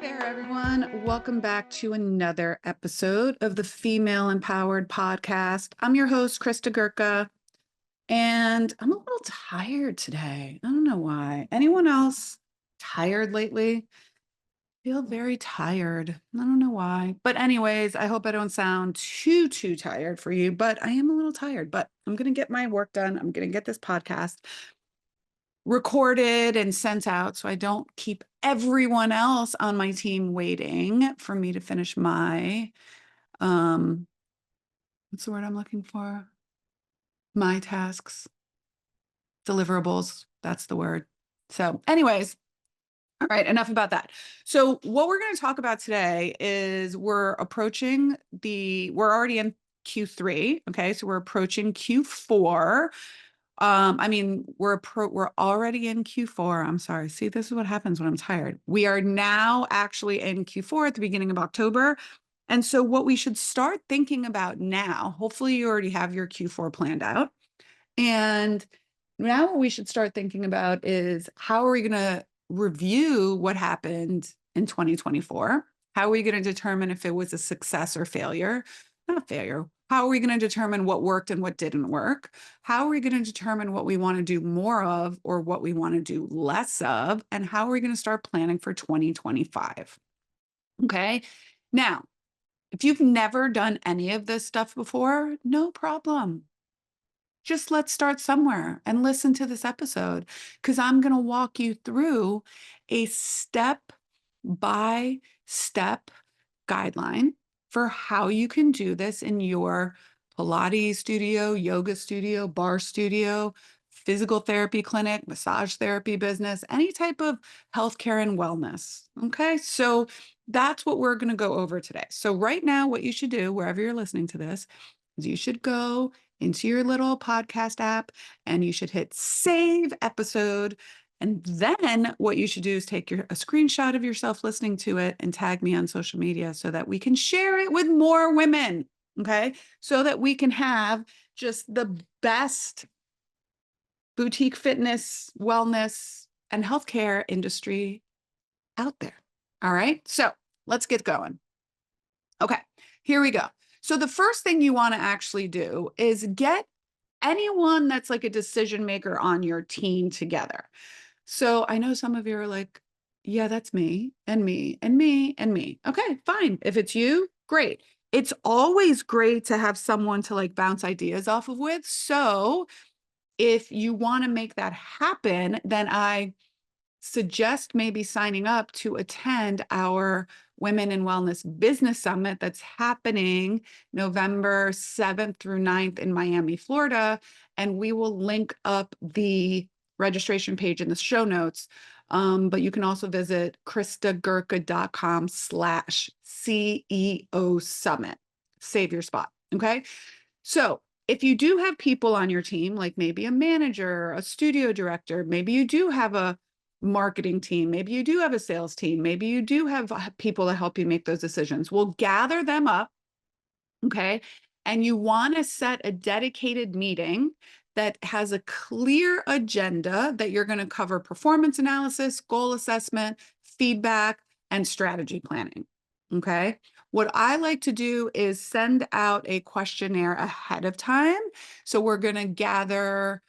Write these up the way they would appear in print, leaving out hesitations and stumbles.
there, everyone. Welcome back to another episode of the Female Empowered Podcast. I'm your host, Christa Gurka, and I'm a little tired today. I don't know why. Anyone else tired lately? Feel very tired. I don't know why. But anyways, I hope I don't sound too tired for you, but I am a little tired, but I'm going to get my work done. I'm going to get this podcast recorded and sent out so I don't keep everyone else on my team waiting for me to finish my what's the word I'm looking for? My tasks, deliverables, that's the word. So anyways, all right, enough about that. So what we're going to talk about today is we're already in Q3, okay? So we're approaching Q4. We're already in Q4. I'm sorry. See, this is what happens when I'm tired. We are now actually in Q4 at the beginning of October. And so what we should start thinking about now, hopefully you already have your Q4 planned out. And now what we should start thinking about is how are we going to review what happened in 2024? How are we going to determine if it was a success or failure? Not failure. How are we going to determine what worked and what didn't work? How are we going to determine what we want to do more of or what we want to do less of? And how are we going to start planning for 2025? Okay. Now, if you've never done any of this stuff before, no problem. Just let's start somewhere and listen to this episode because I'm going to walk you through a step-by-step guideline for how you can do this in your Pilates studio, yoga studio, bar studio, physical therapy clinic, massage therapy business, any type of healthcare and wellness. Okay, so that's what we're going to go over today. So right now, what you should do, wherever you're listening to this, is you should go into your little podcast app and you should hit save episode. And then what you should do is take a screenshot of yourself listening to it and tag me on social media so that we can share it with more women. Okay. So that we can have just the best boutique fitness, wellness, and healthcare industry out there. All right. So let's get going. Okay. Here we go. So the first thing you want to actually do is get anyone that's like a decision maker on your team together. So I know some of you are like, yeah, that's me and me and me and me. Okay, fine. If it's you, great. It's always great to have someone to like bounce ideas off of with. So if you want to make that happen, then I suggest maybe signing up to attend our Women in Wellness Business Summit that's happening November 7th through 9th in Miami, Florida. And we will link up the registration page in the show notes. But you can also visit christagurka.com/CEO Summit. Save your spot. Okay. So if you do have people on your team, like maybe a manager, a studio director, maybe you do have a marketing team, maybe you do have a sales team, maybe you do have people to help you make those decisions. We'll gather them up, okay? And you want to set a dedicated meeting that has a clear agenda that you're going to cover performance analysis, goal assessment, feedback, and strategy planning, okay? What I like to do is send out a questionnaire ahead of time. So we're going to gather,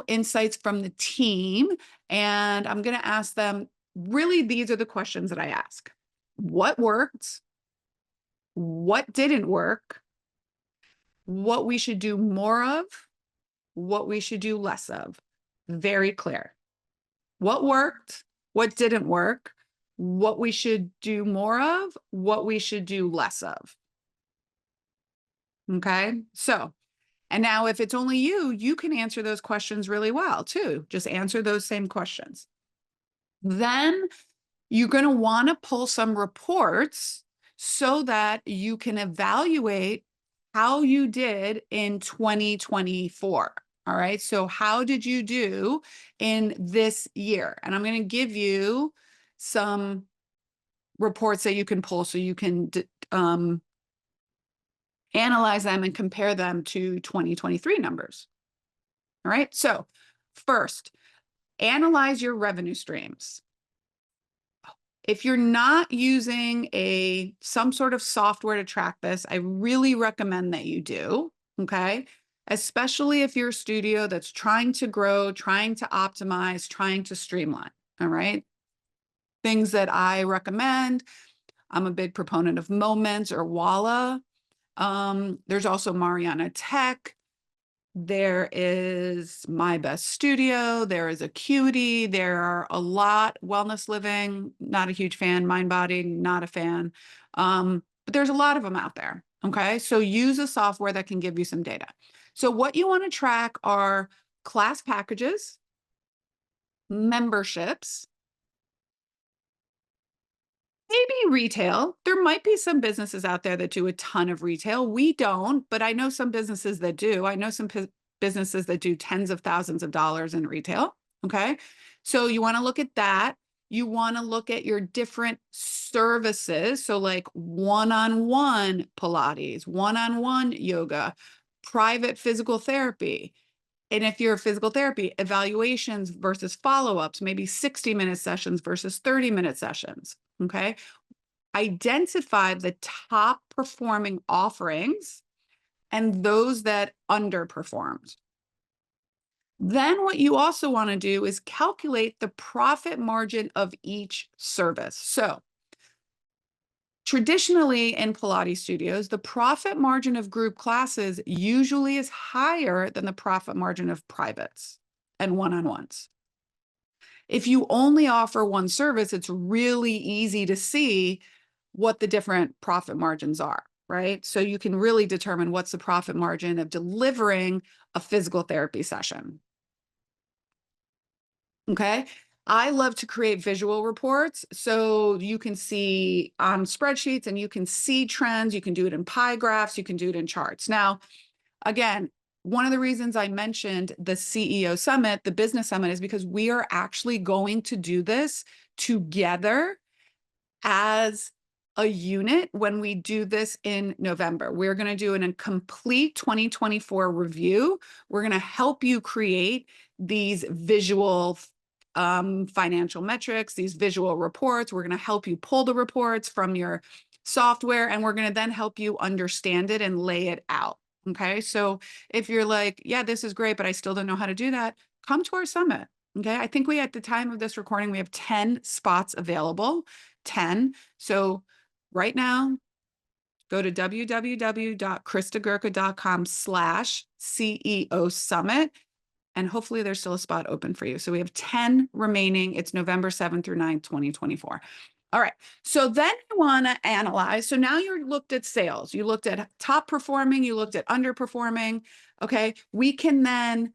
insights from the team. And I'm going to ask them, really, these are the questions that I ask. What worked? What didn't work? What we should do more of? What we should do less of? Very clear. What worked? What didn't work? What we should do more of? What we should do less of? Okay. So, and now if it's only you, you can answer those questions really well too. Just answer those same questions. Then you're going to want to pull some reports so that you can evaluate how you did in 2024. All right. So how did you do in this year? And I'm going to give you some reports that you can pull so you can analyze them and compare them to 2023 numbers. All right. So first, analyze your revenue streams. If you're not using some sort of software to track this, I really recommend that you do, okay? Especially if you're a studio that's trying to grow, trying to optimize, trying to streamline, all right? Things that I recommend, I'm a big proponent of Moments or Walla. There's also Mariana Tech. There is My Best Studio. There is Acuity. There are a lot. Wellness Living, not a huge fan. Mind Body, not a fan. But there's a lot of them out there. Okay. So use a software that can give you some data. So what you want to track are class packages, memberships, maybe retail. There might be some businesses out there that do a ton of retail. We don't, but I know some businesses that do. I know some businesses that do tens of thousands of dollars in retail. Okay. So you want to look at that. You want to look at your different services. So, like one-on-one Pilates, one-on-one yoga, private physical therapy. And if you're physical therapy, evaluations versus follow-ups, maybe 60-minute sessions versus 30-minute sessions. Okay. Identify the top performing offerings and those that underperformed. Then what you also want to do is calculate the profit margin of each service. So traditionally in Pilates studios, the profit margin of group classes usually is higher than the profit margin of privates and one-on-ones. If you only offer one service, it's really easy to see what the different profit margins are, right? So you can really determine what's the profit margin of delivering a physical therapy session. Okay. I love to create visual reports so you can see on spreadsheets and you can see trends. You can do it in pie graphs. You can do it in charts. Now, again, one of the reasons I mentioned the CEO Summit, the business summit, is because we are actually going to do this together as a unit when we do this in November. We're going to do a complete 2024 review. We're going to help you create these visual financial metrics, these visual reports. We're going to help you pull the reports from your software, and we're going to then help you understand it and lay it out. Okay. So if you're like, yeah, this is great, but I still don't know how to do that, come to our summit. Okay. I think at the time of this recording, we have 10 spots available, 10. So right now, go to www.christagurka.com/CEO Summit. And hopefully there's still a spot open for you. So we have 10 remaining. It's November 7th through 9th, 2024. All right. So then you want to analyze. So now you looked at sales. You looked at top performing. You looked at underperforming. Okay. We're going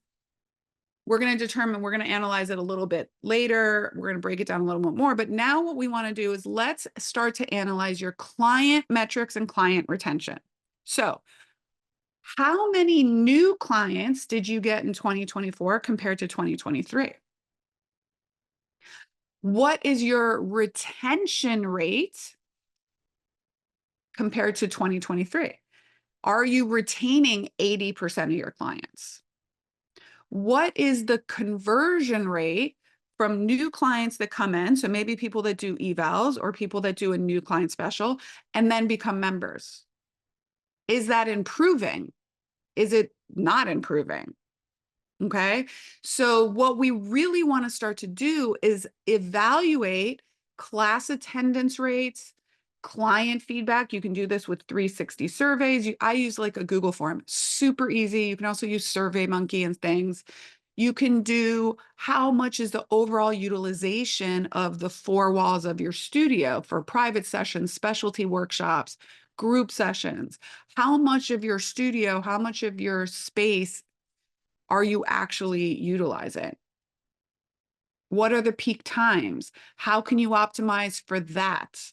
to analyze it a little bit later. We're going to break it down a little bit more. But now what we want to do is let's start to analyze your client metrics and client retention. So how many new clients did you get in 2024 compared to 2023? What is your retention rate compared to 2023? Are you retaining 80% of your clients? What is the conversion rate from new clients that come in? So maybe people that do evals or people that do a new client special and then become members. Is that improving? Is it not improving? Okay. So what we really want to start to do is evaluate class attendance rates, client feedback. You can do this with 360 surveys. I use like a Google form, super easy. You can also use SurveyMonkey and things. You can do how much is the overall utilization of the four walls of your studio for private sessions, specialty workshops, group sessions. How much of your studio, how much of your space are you actually utilizing? What are the peak times? How can you optimize for that?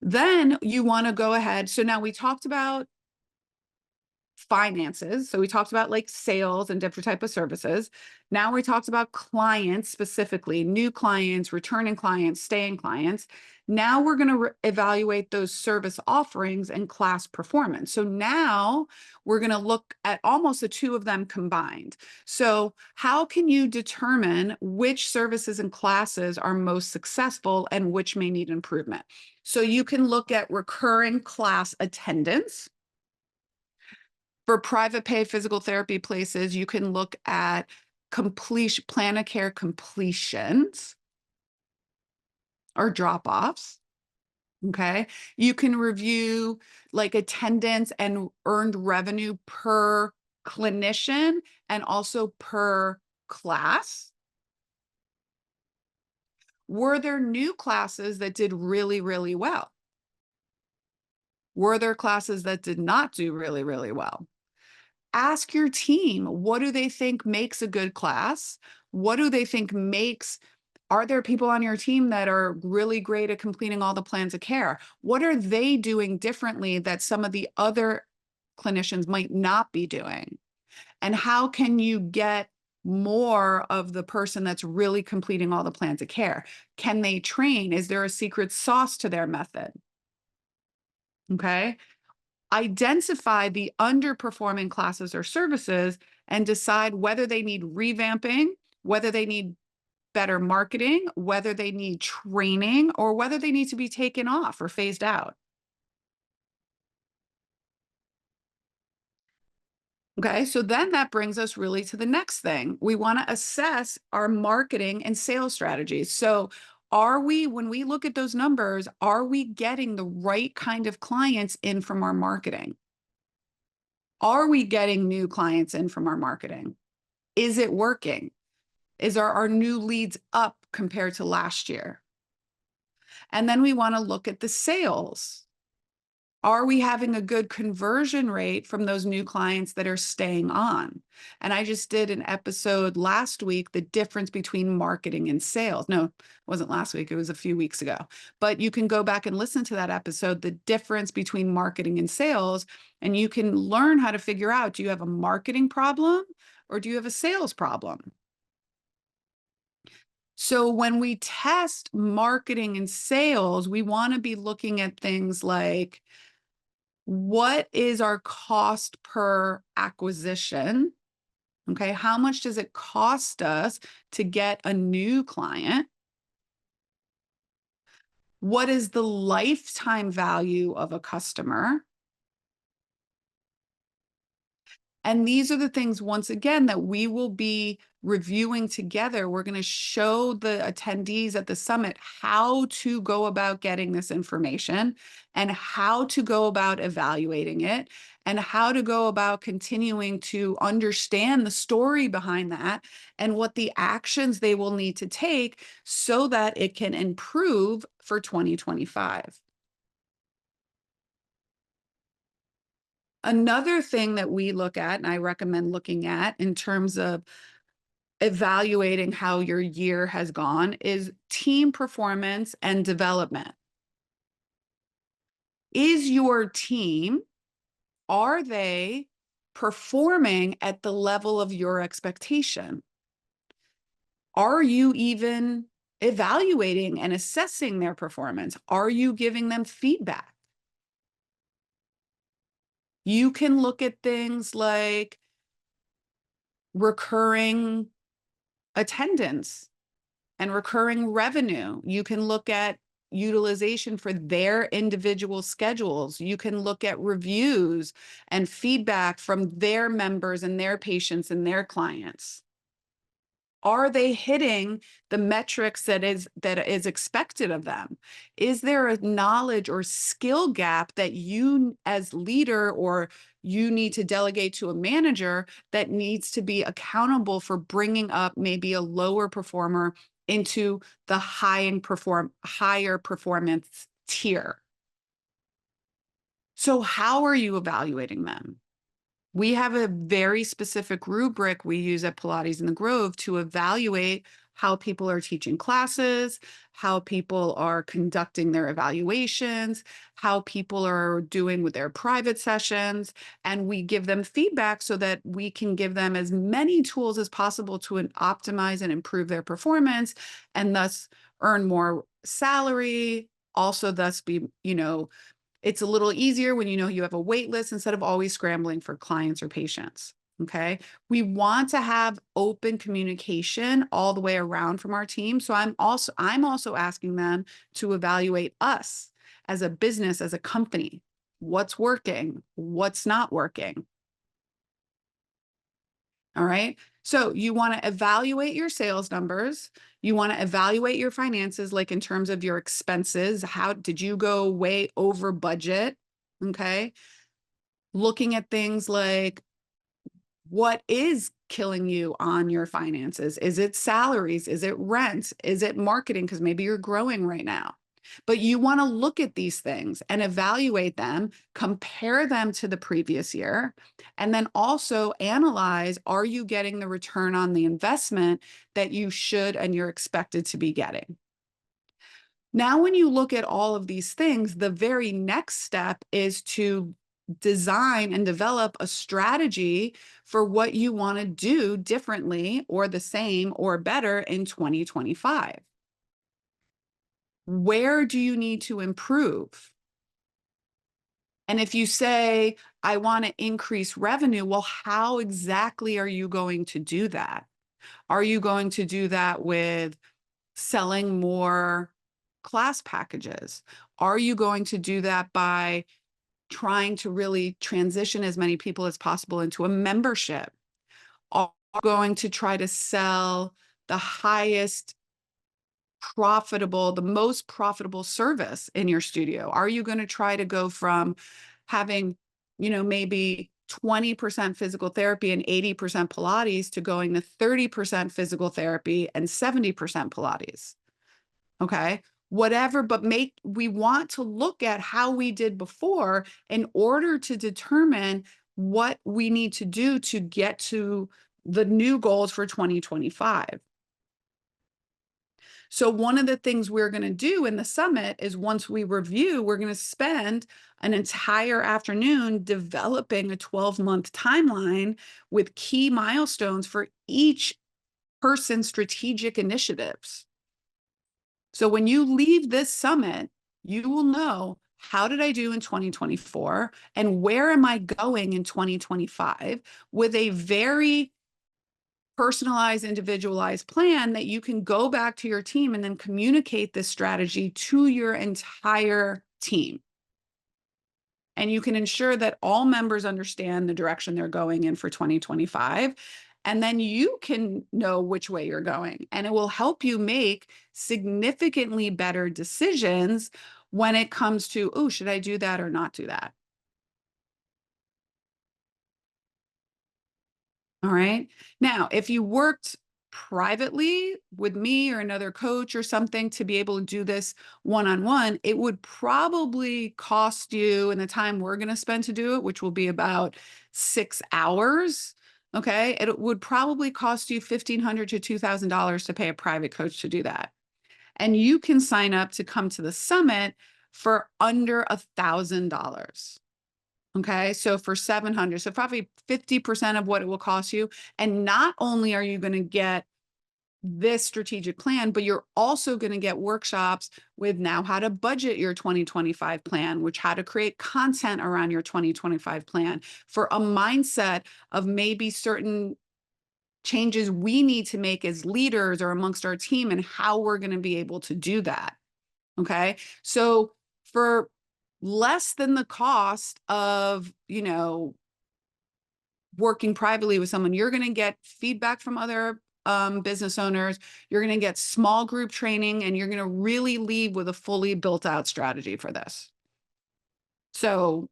Then you want to go ahead. So now we talked about finances. So we talked about like sales and different type of services. Now we talked about clients specifically, new clients, returning clients, staying clients. Now we're going to evaluate those service offerings and class performance. So now we're going to look at almost the two of them combined. So how can you determine which services and classes are most successful and which may need improvement? So you can look at recurring class attendance. For private pay physical therapy places, you can look at completion, plan of care completions or drop-offs. Okay. You can review like attendance and earned revenue per clinician and also per class. Were there new classes that did really, really well? Were there classes that did not do really, really well? Ask your team, what do they think makes a good class? What do they think makes, are there people on your team that are really great at completing all the plans of care? What are they doing differently that some of the other clinicians might not be doing? And how can you get more of the person that's really completing all the plans of care? Can they train? Is there a secret sauce to their method? Okay. Identify the underperforming classes or services and decide whether they need revamping, whether they need better marketing, whether they need training, or whether they need to be taken off or phased out. Okay, so then that brings us really to the next thing. We want to assess our marketing and sales strategies. So, are we, when we look at those numbers, are we getting the right kind of clients in from our marketing? Are we getting new clients in from our marketing? Is it working? Is our new leads up compared to last year? And then we want to look at the sales. Are we having a good conversion rate from those new clients that are staying on? And I just did an episode last week, the difference between marketing and sales. No, it wasn't last week, it was a few weeks ago. But you can go back and listen to that episode, the difference between marketing and sales, and you can learn how to figure out, do you have a marketing problem or do you have a sales problem? So when we test marketing and sales, we want to be looking at things like, what is our cost per acquisition? Okay, how much does it cost us to get a new client? What is the lifetime value of a customer? And these are the things, once again, that we will be reviewing together. We're going to show the attendees at the summit how to go about getting this information and how to go about evaluating it and how to go about continuing to understand the story behind that and what the actions they will need to take so that it can improve for 2025. Another thing that we look at, and I recommend looking at in terms of evaluating how your year has gone, is team performance and development. Is your team, are they performing at the level of your expectation? Are you even evaluating and assessing their performance? Are you giving them feedback? You can look at things like recurring attendance and recurring revenue. You can look at utilization for their individual schedules. You can look at reviews and feedback from their members and their patients and their clients. Are they hitting the metrics that is expected of them? Is there a knowledge or skill gap that you as leader or you need to delegate to a manager that needs to be accountable for bringing up maybe a lower performer into the higher performance tier? So how are you evaluating them? We have a very specific rubric we use at Pilates in the Grove to evaluate how people are teaching classes, how people are conducting their evaluations, how people are doing with their private sessions. And we give them feedback so that we can give them as many tools as possible to optimize and improve their performance and thus earn more salary. Also, thus be, it's a little easier when you have a wait list instead of always scrambling for clients or patients. Okay. We want to have open communication all the way around from our team. So I'm also asking them to evaluate us as a business, as a company. What's working? What's not working? All right. So you want to evaluate your sales numbers. You want to evaluate your finances, like in terms of your expenses. How did you go way over budget? Okay. Looking at things like what is killing you on your finances? Is it salaries? Is it rent? Is it marketing? Because maybe you're growing right now. But you want to look at these things and evaluate them, compare them to the previous year, and then also analyze, are you getting the return on the investment that you should and you're expected to be getting? Now, when you look at all of these things, the very next step is to design and develop a strategy for what you want to do differently or the same or better in 2025. Where do you need to improve? And if you say, I want to increase revenue, well, how exactly are you going to do that? Are you going to do that with selling more class packages? Are you going to do that by trying to really transition as many people as possible into a membership? Are you going to try to sell the highest the most profitable service in your studio? Are you going to try to go from having, maybe 20% physical therapy and 80% Pilates to going to 30% physical therapy and 70% Pilates? Okay. Whatever, but we want to look at how we did before in order to determine what we need to do to get to the new goals for 2025. So one of the things we're going to do in the summit is once we review, we're going to spend an entire afternoon developing a 12-month timeline with key milestones for each person's strategic initiatives. So when you leave this summit, you will know, how did I do in 2024 and where am I going in 2025 with a very personalized, individualized plan that you can go back to your team and then communicate this strategy to your entire team. And you can ensure that all members understand the direction they're going in for 2025. And then you can know which way you're going. And it will help you make significantly better decisions when it comes to, oh, should I do that or not do that? All right. Now, if you worked privately with me or another coach or something to be able to do this one-on-one, it would probably cost you, in the time we're going to spend to do it, which will be about 6 hours. Okay. It would probably cost you $1,500 to $2,000 to pay a private coach to do that. And you can sign up to come to the summit for under $1,000. Okay, so for 700, so probably 50% of what it will cost you. And not only are you going to get this strategic plan, but you're also going to get workshops with now how to budget your 2025 plan, which how to create content around your 2025 plan, for a mindset of maybe certain changes we need to make as leaders or amongst our team and how we're going to be able to do that. Okay. So for less than the cost of, working privately with someone, you're going to get feedback from other business owners. You're going to get small group training, and you're going to really leave with a fully built out strategy for this. So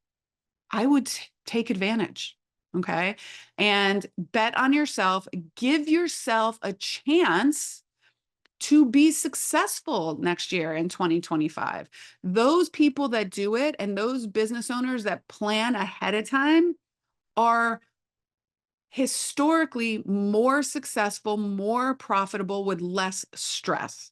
I would take advantage. Okay. And bet on yourself, give yourself a chance to be successful next year in 2025. Those people that do it and those business owners that plan ahead of time are historically more successful, more profitable with less stress.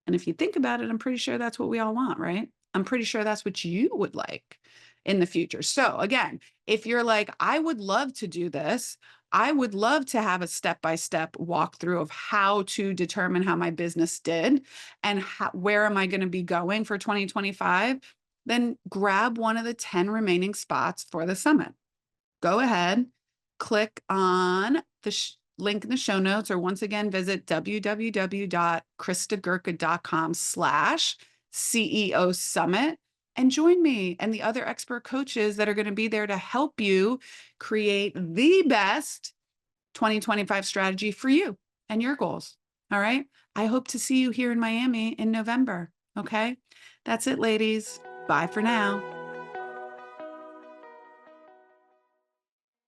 And if you think about it, I'm pretty sure that's what we all want, right? I'm pretty sure that's what you would like in the future. So, again, if you're like, I would love to do this, I would love to have a step by step walkthrough of how to determine how my business did and where am I going to be going for 2025, then grab one of the 10 remaining spots for the summit. Go ahead, click on the link in the show notes, or once again, visit www.christagurka.com/CEO Summit and join me and the other expert coaches that are going to be there to help you create the best 2025 strategy for you and your goals. All right. I hope to see you here in Miami in November. Okay. That's it, ladies. Bye for now.